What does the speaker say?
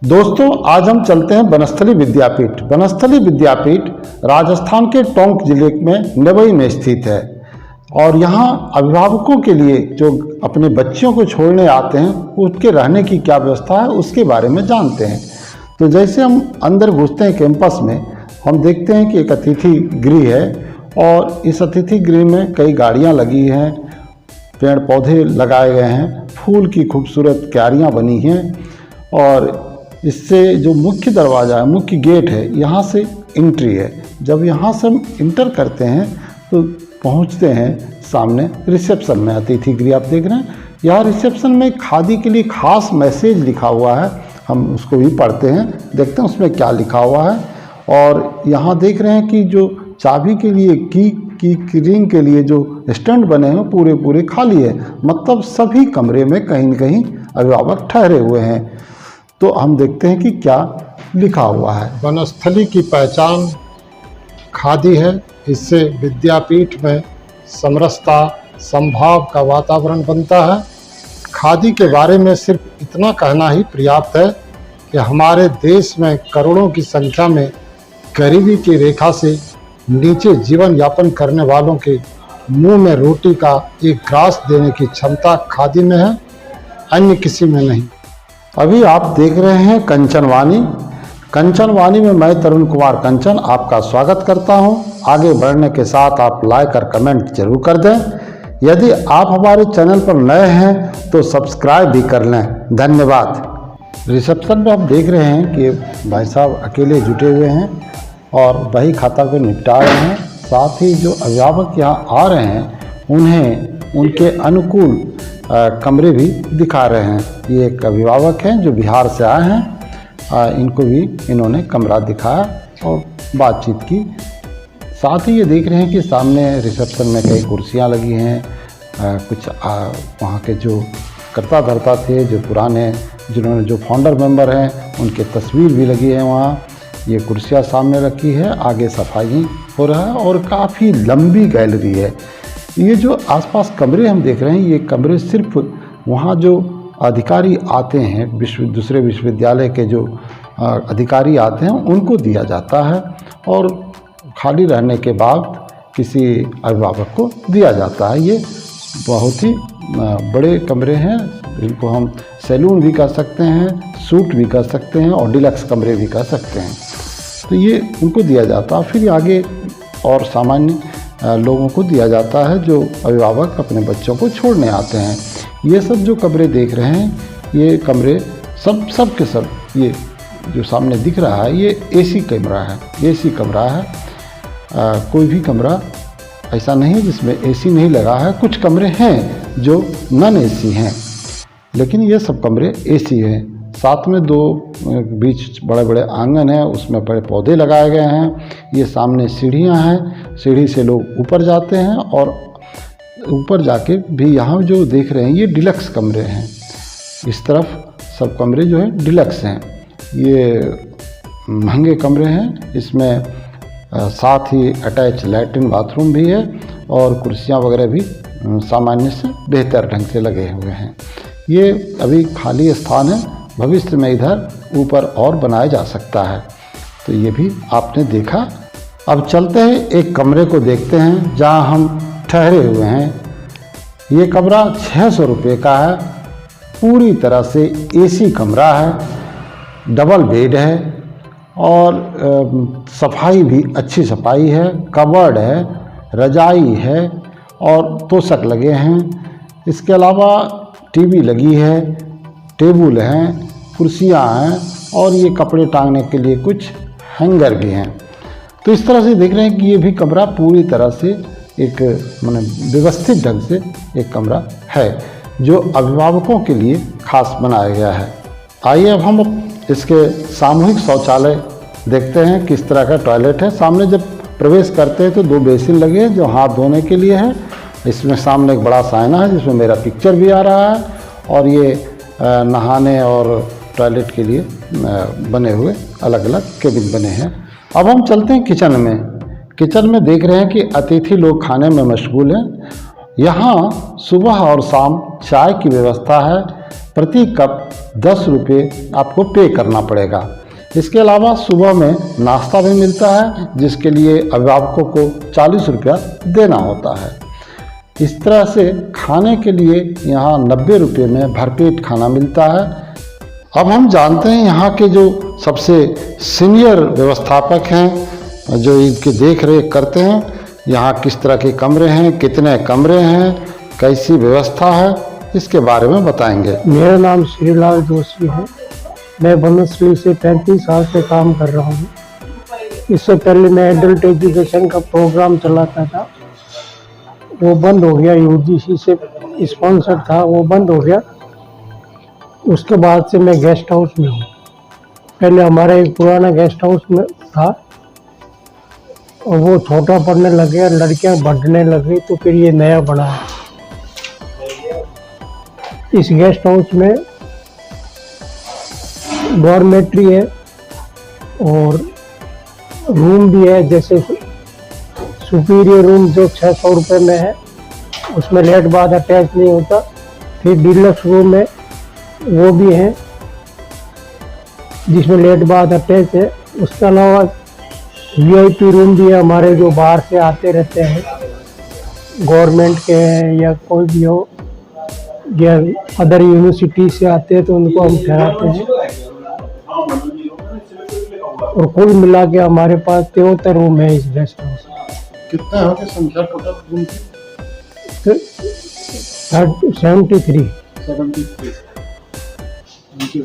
दोस्तों, आज हम चलते हैं वनस्थली विद्यापीठ। वनस्थली विद्यापीठ राजस्थान के टोंक जिले में नेवई में स्थित है और यहाँ अभिभावकों के लिए जो अपने बच्चों को छोड़ने आते हैं उसके रहने की क्या व्यवस्था है उसके बारे में जानते हैं। तो जैसे हम अंदर घुसते हैं कैंपस में, हम देखते हैं कि एक अतिथि गृह है और इस अतिथि गृह में कई गाड़ियाँ लगी हैं, पेड़ पौधे लगाए गए हैं, फूल की खूबसूरत क्यारियाँ बनी हैं और इससे जो मुख्य दरवाज़ा है, मुख्य गेट है, यहाँ से एंट्री है। जब यहाँ से हम इंटर करते हैं तो पहुँचते हैं सामने रिसेप्शन में। अतिथि गृह आप देख रहे हैं, यहाँ रिसेप्शन में खादी के लिए खास मैसेज लिखा हुआ है, हम उसको भी पढ़ते हैं, देखते हैं उसमें क्या लिखा हुआ है। और यहाँ देख रहे हैं कि जो चाबी के लिए की रिंग के लिए जो स्टैंड बने हैं पूरे खाली है, मतलब सभी कमरे में कहीं न कहीं अभिभावक ठहरे हुए हैं। तो हम देखते हैं कि क्या लिखा हुआ है। वनस्थली की पहचान खादी है, इससे विद्यापीठ में समरसता संभाव का वातावरण बनता है। खादी के बारे में सिर्फ इतना कहना ही पर्याप्त है कि हमारे देश में करोड़ों की संख्या में गरीबी की रेखा से नीचे जीवन यापन करने वालों के मुंह में रोटी का एक ग्रास देने की क्षमता खादी में है, अन्य किसी में नहीं। अभी आप देख रहे हैं कंचनवाणी। कंचनवाणी में मैं तरुण कुमार कंचन आपका स्वागत करता हूं। आगे बढ़ने के साथ आप लाइक और कमेंट जरूर कर दें। यदि आप हमारे चैनल पर नए हैं तो सब्सक्राइब भी कर लें। धन्यवाद। रिसेप्शन में आप देख रहे हैं कि भाई साहब अकेले जुटे हुए हैं और बही खाता को निपटा रहे हैं। साथ ही जो अभिभावक यहाँ आ रहे हैं उन्हें उनके अनुकूल कमरे भी दिखा रहे हैं। ये एक अभिभावक हैं जो बिहार से आए हैं, इनको भी इन्होंने कमरा दिखाया और बातचीत की। साथ ही ये देख रहे हैं कि सामने रिसेप्शन में कई कुर्सियां लगी हैं, कुछ वहाँ के जो कर्ता धर्ता थे, जो पुराने जिन्होंने जो फाउंडर मेंबर हैं उनके तस्वीर भी लगी है वहाँ। ये कुर्सियाँ सामने रखी है, आगे सफाई हो रहा है और काफ़ी लंबी गैलरी है। ये जो आसपास कमरे हम देख रहे हैं, ये कमरे सिर्फ वहाँ जो अधिकारी आते हैं, दूसरे विश्वविद्यालय के जो अधिकारी आते हैं उनको दिया जाता है और खाली रहने के बाद किसी अभिभावक को दिया जाता है। ये बहुत ही बड़े कमरे हैं, इनको हम सैलून भी कर सकते हैं, सूट भी कर सकते हैं और डिलक्स कमरे भी कर सकते हैं। तो ये उनको दिया जाता है। फिर आगे और सामान्य लोगों को दिया जाता है जो अभिभावक अपने बच्चों को छोड़ने आते हैं। ये सब जो कमरे देख रहे हैं, ये कमरे सब के सब, ये जो सामने दिख रहा है ये एसी कमरा है। एसी कमरा है, कोई भी कमरा ऐसा नहीं है जिसमें एसी नहीं लगा है। कुछ कमरे हैं जो नॉन एसी हैं, लेकिन ये सब कमरे एसी हैं। साथ में दो बीच बड़े बड़े आंगन है, उसमें बड़े पौधे लगाए गए हैं। ये सामने सीढ़ियां हैं, सीढ़ी से लोग ऊपर जाते हैं और ऊपर जाके भी यहाँ जो देख रहे हैं ये डिलक्स कमरे हैं। इस तरफ सब कमरे जो है डिलक्स हैं, ये महंगे कमरे हैं। इसमें साथ ही अटैच लैट्रिन बाथरूम भी है और कुर्सियाँ वगैरह भी सामान्य से बेहतर ढंग से लगे हुए हैं। ये अभी खाली स्थान है, भविष्य में इधर ऊपर और बनाया जा सकता है। तो ये भी आपने देखा। अब चलते हैं एक कमरे को देखते हैं जहां हम ठहरे हुए हैं। ये कमरा 600 रुपये का है, पूरी तरह से एसी कमरा है, डबल बेड है और सफाई भी अच्छी सफाई है, कबर्ड है, रजाई है और तोशक लगे हैं। इसके अलावा टीवी लगी है, टेबल हैं, कुर्सियाँ हैं और ये कपड़े टांगने के लिए कुछ हैंगर भी हैं। तो इस तरह से देख रहे हैं कि ये भी कमरा पूरी तरह से एक माने व्यवस्थित ढंग से एक कमरा है जो अभिभावकों के लिए खास बनाया गया है। आइए अब हम इसके सामूहिक शौचालय देखते हैं किस तरह का टॉयलेट है। सामने जब प्रवेश करते हैं तो दो बेसिन लगे हैं जो हाथ धोने के लिए है। इसमें सामने एक बड़ा सा आईना है जिसमें मेरा पिक्चर भी आ रहा है और ये नहाने और टॉयलेट के लिए बने हुए अलग अलग केबिन बने हैं। अब हम चलते हैं किचन में। किचन में देख रहे हैं कि अतिथि लोग खाने में मशगूल हैं। यहाँ सुबह और शाम चाय की व्यवस्था है। प्रति कप 10 रुपये आपको पे करना पड़ेगा। इसके अलावा सुबह में नाश्ता भी मिलता है, जिसके लिए अभिभावकों को 40 रुपया देना होता है। इस तरह से खाने के लिए यहाँ 90 रुपये में भरपेट खाना मिलता है। अब हम जानते हैं यहाँ के जो सबसे सीनियर व्यवस्थापक हैं, जो इनकी देख रेख करते हैं, यहाँ किस तरह के कमरे हैं, कितने कमरे हैं, कैसी व्यवस्था है, इसके बारे में बताएंगे। मेरा नाम श्रीलाल जोशी है। मैं बनस्ली से 35 साल से काम कर रहा हूँ। इससे पहले मैं एडल्ट एजुकेशन का प्रोग्राम चलाता था, वो बंद हो गया। यूजीसी से स्पॉन्सर था, वो बंद हो गया। उसके बाद से मैं गेस्ट हाउस में हूँ। पहले हमारा एक पुराना गेस्ट हाउस में था और वो छोटा पड़ने लगे, लड़कियाँ बढ़ने लगी, तो फिर ये नया बना है। इस गेस्ट हाउस में डॉर्मेट्री है और रूम भी है। जैसे सुपीरियर रूम जो 600 रुपये में है, उसमें लेट बाथ अटैच नहीं होता। फिर डिलक्स रूम है, वो भी है जिसमें लेट बाथ अटैच है। उसके अलावा वीआईपी रूम भी है हमारे, जो बाहर से आते रहते हैं, गवर्नमेंट के हैं या कोई भी हो, या अदर यूनिवर्सिटी से आते हैं तो उनको हम ठहराते हैं। और कुल मिला के हमारे पास 73 रूम है इस गेस्ट हाउस में। कितना है की संख्या टोटल रूम की? 73। Thank you.